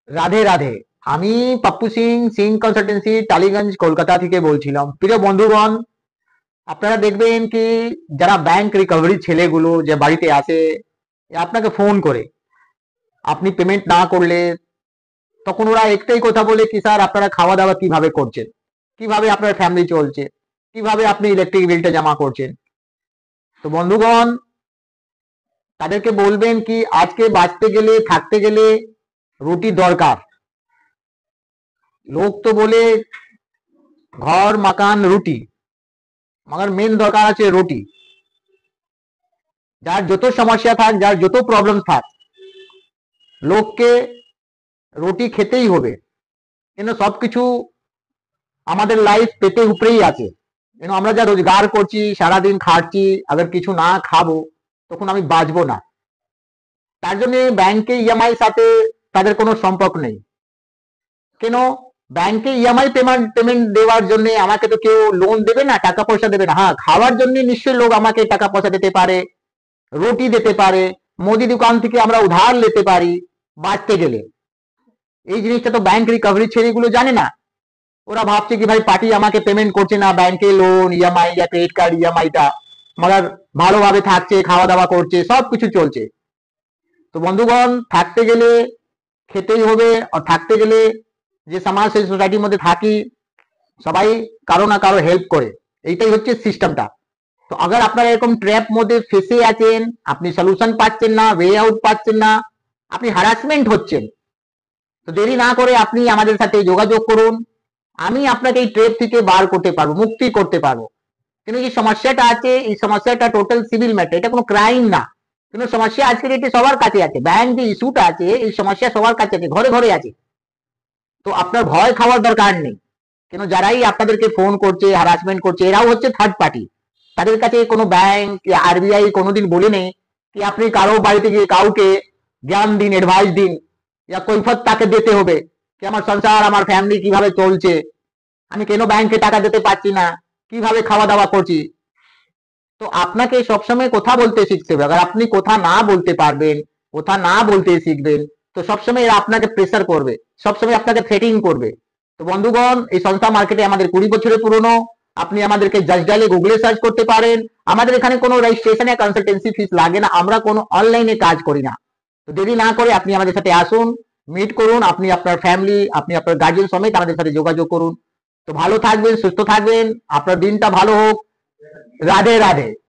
রাধে রাধে। আমি পাপ্পু সিং, সিং কনসালটেন্সি, টালিগঞ্জ, কলকাতা থেকে বলছিলাম। প্রিয় বন্ধুগণ, আপনারা দেখবেন কি যারা ব্যাংক রিকভারি ছেলেগুলো যে বাড়িতে আসে, আপনাকে ফোন করে আপনি পেমেন্ট না করলে তখন ওরা একটাই কথা বলে কি স্যার আপনারা খাওয়া দাওয়া কিভাবে করছেন, কিভাবে আপনার ফ্যামিলি চলছে, কিভাবে আপনি ইলেকট্রিক বিলটা জমা করছেন। তো বন্ধুগণ, তাদেরকে বলবেন কি আজকে বাঁচতে গেলে থাকতে গেলে রুটি দরকার। লোক তো বলে ঘর মাকান রুটি, মगर মেন দরকার আছে রুটি। যার যত সমস্যা থাক, যার যত প্রবলেম থাক, লোককে রুটি খেতেই হবে। কেন সবকিছু আমাদের লাইফ পেটে উপরেই আছে। কেন আমরা যা রোজগার করছি, সারাদিন খাচ্ছি, আবার কিছু না খাবো তখন আমি বাঁচবো না। তার জন্য ব্যাংকে ইএমআই সাথে তাদের কোনো সম্পর্ক নেই। কেন ব্যাংকে ইএমআই পেমেন্ট পেমেন্ট দেওয়ার জন্য আমাকে তো কেউ লোন দেবে না, টাকা পয়সা দেবে না। হ্যাঁ, খাওয়ার জন্য নিশ্চয়ই লোক আমাকে টাকা পয়সা দিতে পারে, রুটি দিতে পারে, মুদি দোকান থেকে আমরা উধার নিতে পারি বাঁচতে গেলে। এই জিনিসটা তো ব্যাংক রিকভারি ছেলেগুলো জানে না। ওরা ভাবছে কি ভাই পার্টি আমাকে পেমেন্ট করছে না, ব্যাংকে লোন ইএমআই या ক্রেডিট কার্ড ইএমআইটা, মगर ভালোভাবে থাকছে, খাওয়া দাওয়া করছে, সব কিছু চলছে। তো বন্ধুগণ, থাকতে গেলে খেতেই হবে। আর থাকতে গেলে যে সমাজ সেই সোসাইটির মধ্যে থাকি, সবাই কারো না কারো হেল্প করে। এইটাই হচ্ছে সিস্টেমটা। তো अगर আপনারা এরকম ট্র্যাপ মধ্যে ফেসে আছেন, আপনি সলিউশন পাচ্ছেন না, ওয়ে আউট পাচ্ছেন না, আপনি হ্যারাসমেন্ট হচ্ছেন, তো দেরি না করে আপনি আমাদের সাথে যোগাযোগ করুন। আমি আপনাকে এই ট্র্যাপ থেকে বার করতে পারবো, মুক্তি করতে পারবো। কিন্তু যে সমস্যাটা আছে, এই সমস্যাটা টোটাল সিভিল ম্যাটার, এটা কোনো ক্রাইম না। কিন্তু সমস্যা আজকের ডেটে সবার কাছে আছে। ব্যাংক যে ইস্যুটা আছে, এই সমস্যা সবার কাছে আছে, ঘরে ঘরে আছে। তো আপনার ভয় খাওয়ার দরকার নেই। কেন যারাই আপনাদেরকে ফোন করছে, হ্যারাসমেন্ট করছে, এরাও হচ্ছে থার্ড পার্টি। তাদের কাছে কোনো ব্যাংক আরবিআই কোনোদিন বলে নেই কি আপনি কারো বাড়িতে গিয়ে কাউকে জ্ঞান দিন, অ্যাডভাইস দিন, কৈফত তাকে দিতে হবে কি আমার সংসার, আমার ফ্যামিলি কিভাবে চলছে, আমি কেন ব্যাংকে টাকা দিতে পারছি না, কিভাবে খাওয়া দাওয়া করছি। তো আপনাকে সবসময় কথা বলতে শিখতে হবে। अगर আপনি কথা না বলতে পারবেন, কথা না বলতে শিখবেন, তো সবসময় এরা আপনাকে প্রেসার করবে, সবসময় আপনাকে থ্রেটিং করবে। তো বন্ধুগণ, এই সংস্থা মার্কেটে আমাদের 20 বছরের পুরনো। আপনি আমাদেরকে জাস্ট ডাইলে গুগলে সার্চ করতে পারেন। আমাদের এখানে কোনো রেজিস্ট্রেশন या কনসালটেন্সি ফিস লাগে না। আমরা কোনো অনলাইনে কাজ করি না। তো দেরি না করে আপনি আমাদের সাথে আসুন, মিট করুন। আপনি আপনার ফ্যামিলি, আপনি আপনার গার্জিয়ান সমেত আমাদের সাথে যোগাযোগ করুন। তো ভালো থাকবেন, সুস্থ থাকবেন, আপনার দিনটা ভালো হোক। রাধে রাধে।